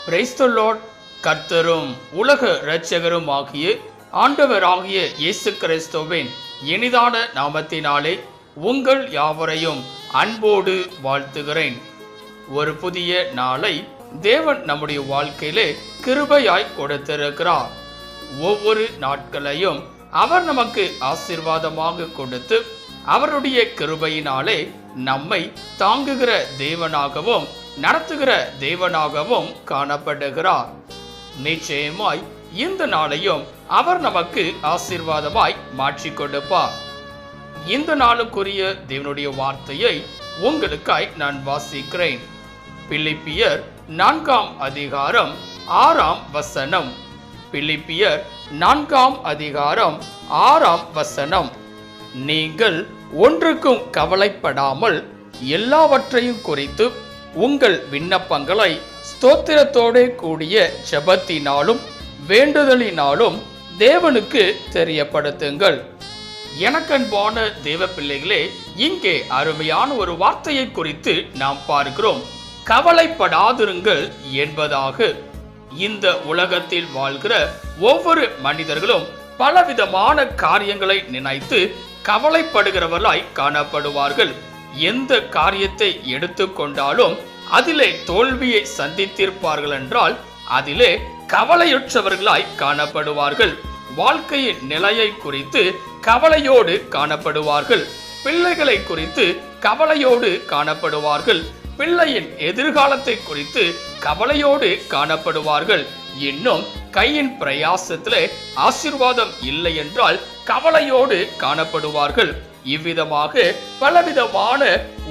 Praise the Lord. கர்த்தரும் உலக இரட்சகரும் ஆகிய ஆண்டவராகிய இயேசு கிறிஸ்துவின் இனிதான நாமத்தினாலே உங்கள் யாவரையும் அன்போடு வாழ்த்துகிறேன். ஒரு புதிய நாளை தேவன் நம்முடைய வாழ்க்கையிலே கிருபையாய் கொடுத்திருக்கிறார். ஒவ்வொரு நாட்களையும் அவர் நமக்கு ஆசீர்வாதமாக கொடுத்து அவருடைய கிருபையினாலே நம்மை தாங்குகிற தேவனாகவும் நடத்துகிற தேவனாகவும் காணப்படுகிறார். நிச்சயமாய் இந்த நாளையும் அவர் நமக்கு ஆசீர்வாதமாய் மாற்றி கொடுப்பார். இந்த நாளுக்குரிய தேவனுடைய வார்த்தையை உங்களுக்காய் நான் வாசிக்கிறேன். பிலிப்பியர் 4ஆம் அதிகாரம் 6ஆம் வசனம். பிலிப்பியர் 4ஆம் அதிகாரம் 6ஆம் வசனம். நீங்கள் ஒன்றுக்கும் கவலைப்படாமல் எல்லாவற்றையும் குறித்து உங்கள் விண்ணப்பங்களை ஸ்தோத்திரத்தோடு கூடிய ஜெபத்தினாலும் வேண்டுதலினாலும் தேவனுக்கு தெரியப்படுத்துங்கள். எனக்கன்பான தேவ பிள்ளைகளே, இங்கே அருமையான ஒரு வார்த்தையை குறித்து நாம் பார்க்கிறோம். கவலைப்படாதிருங்கள் என்பதாக. இந்த உலகத்தில் வாழ்கிற ஒவ்வொரு மனிதர்களும் பலவிதமான காரியங்களை நினைத்து கவலைப்படுகிறவர்களாய் காணப்படுவார்கள். எந்த காரியத்தை எடுத்துக்கொண்டாலும் அதிலே தோல்வியை சந்தித்திருப்பார்கள் என்றால் அதிலே கவலையுற்றவர்களாய் காணப்படுவார்கள். வாழ்க்கையின் நிலையை குறித்து கவலையோடு காணப்படுவார்கள். பிள்ளைகளை குறித்து கவலையோடு காணப்படுவார்கள். பிள்ளையின் எதிர்காலத்தை குறித்து கவலையோடு காணப்படுவார்கள். இன்னும் கையின் பிரயாசத்திலே ஆசீர்வாதம் இல்லை என்றால் கவலையோடு காணப்படுவார்கள். இவ்விதமாக பலவிதமான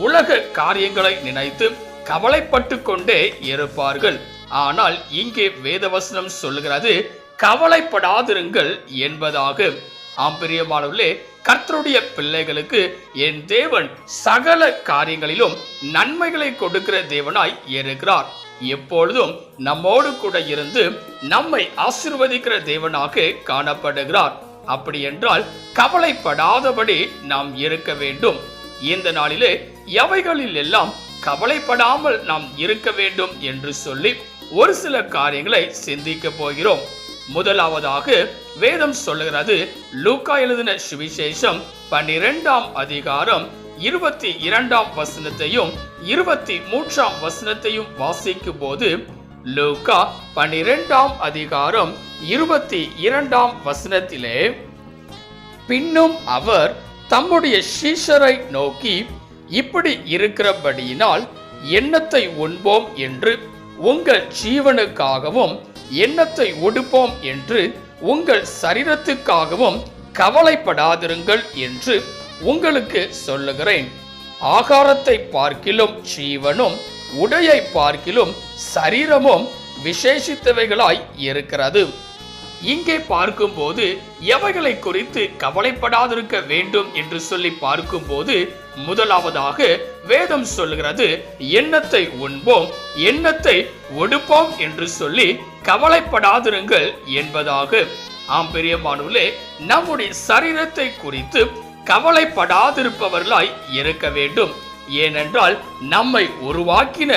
உலக காரியங்களை நினைத்து கவலைப்பட்டு கொண்டே இருப்பார்கள். ஆனால் இங்கே வேதவசனம் சொல்லுகிறது, கவலைப்படாதிருங்கள் என்பதாக. ஆம்பிரியமானவர்களே, கர்த்தருடைய பிள்ளைகளுக்கு என் தேவன் சகல காரியங்களிலும் நன்மைகளை கொடுக்கிற தேவனாய் இருக்கிறார். எப்பொழுதும் நம்மோடு கூட இருந்து நம்மை ஆசீர்வதிக்கிற தேவனாக காணப்படுகிறார். அப்படி என்றால் கவலைப்படாதபடி நாம் இருக்க வேண்டும். இந்த நாளிலே எவைகளில் எல்லாம் கவலைப்படாமல் நாம் இருக்க வேண்டும் என்று சொல்லி ஒரு சில காரியங்களை சிந்திக்க போகிறோம். முதலாவதாக வேதம் சொல்லுகிறது, லூக்கா எழுதின சுவிசேஷம் 12ஆம் அதிகாரம் 22ஆம் வசனத்தையும் 23ஆம் வசனத்தையும் வாசிக்கும் போது, லூக்கா 12ஆம் அதிகாரம் 22ஆம் வசனத்திலே, பின்னும் அவர் தம்முடைய சீஷரை நோக்கி, இப்படி இருக்கிறபடியினால் எண்ணத்தை உண்போம் என்று உங்கள் ஜீவனுக்காகவும் எண்ணத்தை உடுப்போம் என்று உங்கள் சரீரத்துக்காகவும் கவலைப்படாதிருங்கள் என்று உங்களுக்கு சொல்லுகிறேன். ஆகாரத்தை பார்க்கிலும் ஜீவனும் உடையை பார்க்கிலும் சரீரமும் விசேஷித்தவைகளாய் இருக்கிறது. இங்கே பார்க்கும்போது எவைகளை குறித்து கவலைப்படாதிருக்க வேண்டும் என்று சொல்லி பார்க்கும்போது, முதலாவதாக வேதம் சொல்லுகிறது, எண்ணத்தை உண்போம் எண்ணத்தை உடுப்போம் என்று சொல்லி கவலைப்படாதிருங்கள் என்பதாக. ஆம் பிரியமானவர்களே, நம்முடைய சரீரத்தை குறித்து கவலைப்படாதிருப்பவர்களாய் இருக்க வேண்டும். ஏனென்றால் நம்மை உருவாக்கின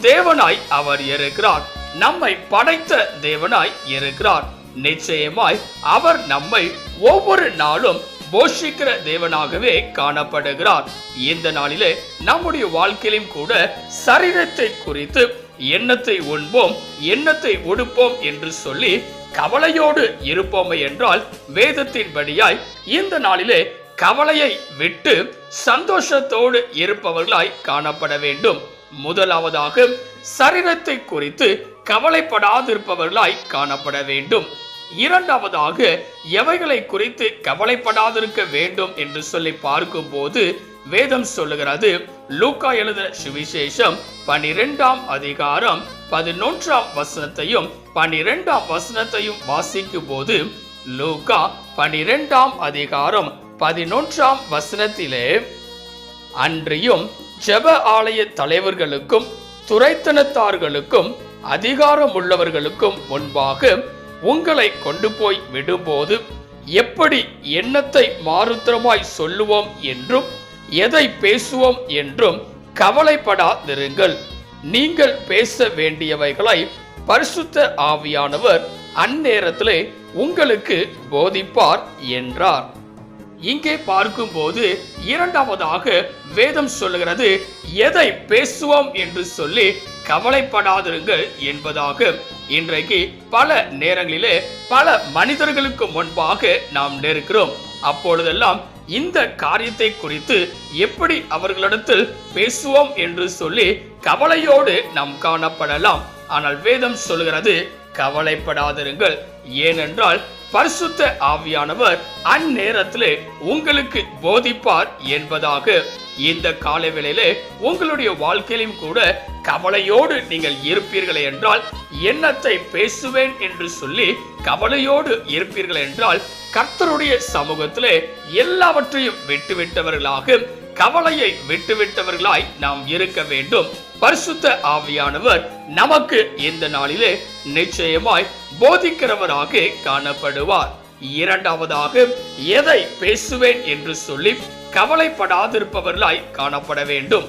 தேவனாய் அவர் இருக்கிறார். நம்மை படைத்த தேவனாய் இருக்கிறார். நிச்சயமாய் அவர் நம்மை ஒவ்வொரு நாளும் போஷிக்கிற தேவனாகவே காணப்படுகிறார். இந்த நாளிலே நம்முடைய வாழ்க்கையிலும் கூட சரீரத்தை குறித்து எண்ணத்தை உண்போம் எண்ணத்தை உடுப்போம் என்று சொல்லி கவலையோடு இருப்போமே என்றால், வேதத்தின்படியாய் இந்த நாளிலே கவலையை விட்டு சந்தோஷத்தோடு இருப்பவர்களாய் காணப்பட வேண்டும். முதலாவதாக சரீரத்தை குறித்து கவலைப்படாதிருப்பவர்களாய் காணப்பட வேண்டும். இரண்டாவதாக எவைகளை குறித்து கவலைப்படாதிருக்க வேண்டும் என்று சொல்லி பார்க்கும் போது, வேதம் சொல்லுகிறது, லூக்கா எழுதின சுவிசேஷம் 12ஆம் அதிகாரம் 11ஆம் வசனத்தையும் 12ஆம் வசனத்தையும் வாசிக்கும் போது, லூக்கா 12ஆம் அதிகாரம் 11ஆம் வசனத்திலே, அன்றியும் ஜெப ஆலய தலைவர்களுக்கும் துரைத்தனத்தார்களுக்கும் அதிகாரம் உள்ளவர்களுக்கும் முன்பாக உங்களை கொண்டு போய் விடும்போது எப்படி எண்ணத்தை மாறுத்திரமாய் சொல்லுவோம் என்றும் எதை பேசுவோம் என்றும் கவலைப்படாதிருங்கள். நீங்கள் பேச வேண்டியவைகளை பரிசுத்த ஆவியானவர் அந்நேரத்திலே உங்களுக்கு போதிப்பார் என்றார். இங்கே பார்க்கும்போது இரண்டாவதாக வேதம் சொல்லுகிறது, எதை பேசுவோம் என்று சொல்லி கவலைப்படாதிருங்கள் என்பதாக. இன்றைக்கு பல நேரங்களிலே பல மனிதர்களுக்கு முன்பாக நாம் நிற்கிறோம். அப்பொழுதெல்லாம் இந்த காரியத்தை குறித்து எப்படி அவர்களிடத்தில் பேசுவோம் என்று சொல்லி கவலையோடு நாம் காணப்படலாம். ஆனால் வேதம் சொல்லுகிறது, கவலைப்படாதிருங்கள். ஏனென்றால் பரிசுத்த ஆவியானவர் அந்நேரத்திலே உங்களுக்கு போதிப்பார் என்பதாக. இந்த காலவேளையிலே உங்களுடைய வாழ்க்கையிலும் கூட கவலையோடு நீங்கள் இருப்பீர்கள் என்றால், என்னத்தை பேசுவேன் என்று சொல்லி கவலையோடு இருப்பீர்கள் என்றால், கர்த்தருடைய சமூகத்திலே எல்லாவற்றையும் விட்டுவிட்டவர்களாக, கவலையை விட்டுவிட்டவர்களாய் நாம் இருக்க வேண்டும். பரிசுத்த ஆவியானவர் நமக்கு இந்த நாளிலே நிச்சயமாய் போதிக்கிறவராக காணப்படுவார். இரண்டாவதாக, எதை பேசுவேன் என்று சொல்லி கவலைப்படாதிருப்பவர்களாய் காணப்பட வேண்டும்.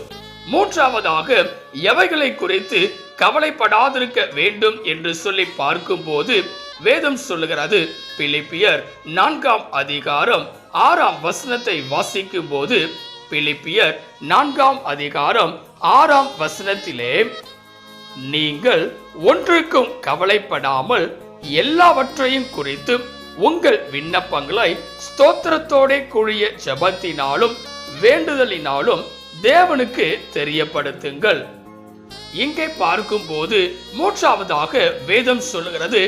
மூன்றாவதாக, எவைகளை குறித்து கவலைப்படாதிருக்க வேண்டும் என்று சொல்லி பார்க்கும்போது வேதம் சொல்லுகிறது, பிலிப்பியர் 4ஆம் அதிகாரம் 6ஆம் வசனத்தை வாசிக்கும் போது, பிலிப்பியர் 4ஆம் அதிகாரம் 6ஆம் வசனத்திலே, நீங்கள் ஒன்றுக்கும் கவலைப்படாமல் எல்லாவற்றையும் குறித்து உங்கள் விண்ணப்பங்களை ஸ்தோத்திரத்தோட கூடிய ஜெபத்தினாலும் வேண்டுதலினாலும் தேவனுக்கு தெரியப்படுத்துங்கள். இங்கே பார்க்கும் போது மூன்றாவதாக வேதம் சொல்லுகிறது,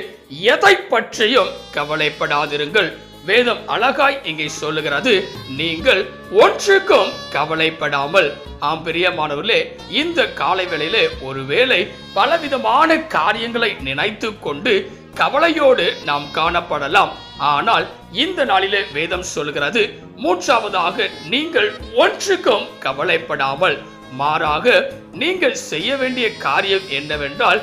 எதை பற்றியும் கவலைப்படாதிருங்கள். வேதம் அழகாய் இங்கே சொல்லுகிறது, நீங்கள் ஒன்றுக்கும் கவலைப்படாமல். ஆம் பிரியமானவர்களே, இந்த காலை வேளையிலே ஒருவேளை பலவிதமான காரியங்களை நினைத்து கொண்டு கவலையோடு நாம் காணப்படலாம். ஆனால் இந்த நாளிலே வேதம் சொல்கிறது, மூன்றாவதாக, நீங்கள் ஒன்றுக்கும் கவலைப்படாமல், மாறாக நீங்கள் செய்ய வேண்டிய காரியம் என்னவென்றால்,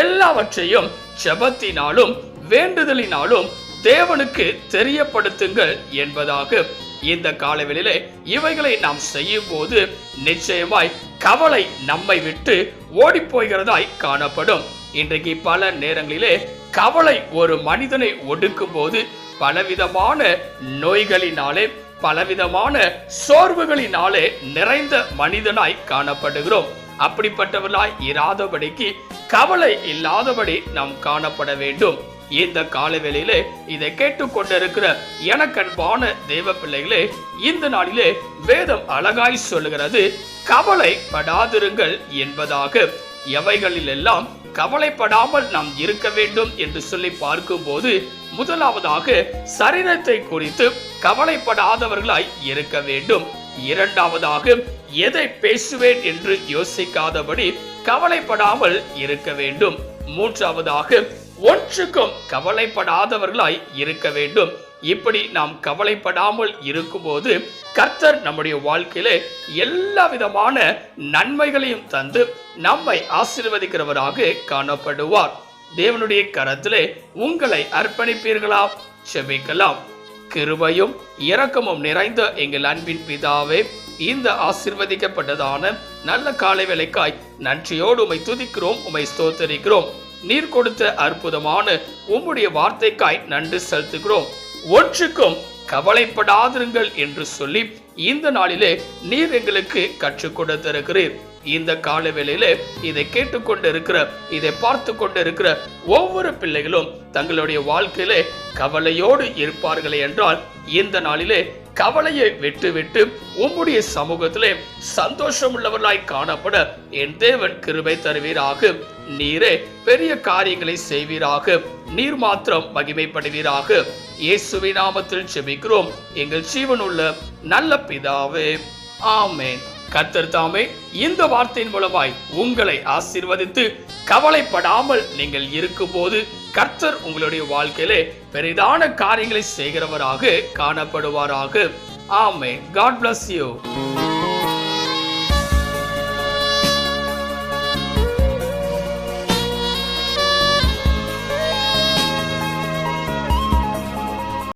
எல்லாவற்றையும் ஜெபத்தினாலும் வேண்டுதலினாலும் தேவனுக்கு தெரியப்படுத்துங்கள் என்பதாக. இந்த காலவெளியிலே இவைகளை நாம் செய்யும் போது நிச்சயமாய் கவலை நம்மை விட்டு ஓடி போகிறதாய் காணப்படும். இன்றைக்கு பல நேரங்களிலே கவலை ஒரு மனிதனை ஒடுக்கும் போது பலவிதமான நோய்களினாலே பலவிதமான சோர்வுகளினாலே நிறைந்த மனிதனாய் காணப்படுகிறோம். அப்படிப்பட்டவர்களாய் இராதபடிக்கு கவலை இல்லாதபடி நாம் காணப்பட வேண்டும். இந்த காலவேளையிலே இதை கேட்டுக்கொண்டிருக்கிற எனக்கன்பான தேவ பிள்ளைகளே, இந்த நாளிலே வேதம் அழகாய் சொல்லுகிறது, கவலைப்படாதிருங்கள் என்பதாக. எவைகளில் எல்லாம் கவலைப்படாமல் நாம் இருக்க வேண்டும் என்று சொல்லி பார்க்கும் போது, முதலாவதாக சரீரத்தை குறித்து கவலைப்படாதவர்களாய் இருக்க வேண்டும். இரண்டாவதாக, எதை பேசுவேன் என்று யோசிக்காதபடி கவலைப்படாமல் இருக்க வேண்டும். மூன்றாவதாக, ஒன்றுக்கும் கவலைப்படாதவர்களாய் இருக்க வேண்டும். இப்படி நாம் கவலைப்படாமல் இருக்கும்போது கர்த்தர் நம்முடைய வாழ்க்கையிலே எல்லா விதமான நன்மைகளையும் தந்து நம்மை ஆசீர்வதிக்கிறவராக காணப்படுவார். தேவனுடைய கரத்திலே உங்களை அர்ப்பணிப்பீர்களா? செபிக்கலாம். கிருபையும் இரக்கமும் நிறைந்த எங்கள் அன்பின் பிதாவே, இந்த ஆசீர்வதிக்கப்பட்டதான நல்ல காலை வேளைக்காய் நன்றியோடு உம்மை துதிக்கிறோம், உம்மை ஸ்தோத்தரிக்கிறோம். நீர் கொடுத்த அற்புதமான உம்முடைய வார்த்தைக்காய் நன்றி செலுத்துகிறோம். ஒன்றுக்கும் கவலைப்படாதிருங்கள் என்று சொல்லி இந்த நாளிலே நீர் எங்களுக்கு கற்றுக் கொடுத்திருக்கிறீர். இந்த கால வேளையிலே இதை கேட்டுக்கொண்டிருக்கிற, இதை பார்த்து கொண்டிருக்கிற ஒவ்வொரு பிள்ளைகளும் தங்களுடைய வாழ்க்கையிலே கவலையோடு இருப்பார்களே என்றால், இந்த நாளிலே கவலையை விட்டு உம்முடைய சமூகத்திலே சந்தோஷம் உள்ளவர்களாய் காணப்பட என் தேவன் கிருபை தருவீராக. நீரே பெரிய காரியங்களை செய்வீராக. நீர் மாத்திரம் மகிமைப்படுவீராக. இயேசுவின் நாமத்தில் ஜெபிக்கிறோம் எங்கள் ஜீவனுள்ள நல்ல பிதாவே, ஆமென். கர்த்தர் தாமே இந்த வார்த்தையின் மூலமாய் உங்களை ஆசீர்வதித்து கவலைப்படாமல் நீங்கள் இருக்கும்போது கர்த்தர் உங்களுடைய வாழ்க்கையிலே பெரிதான காரியங்களை செய்கிறவராக காணப்படுவாராக. ஆமென். God bless you.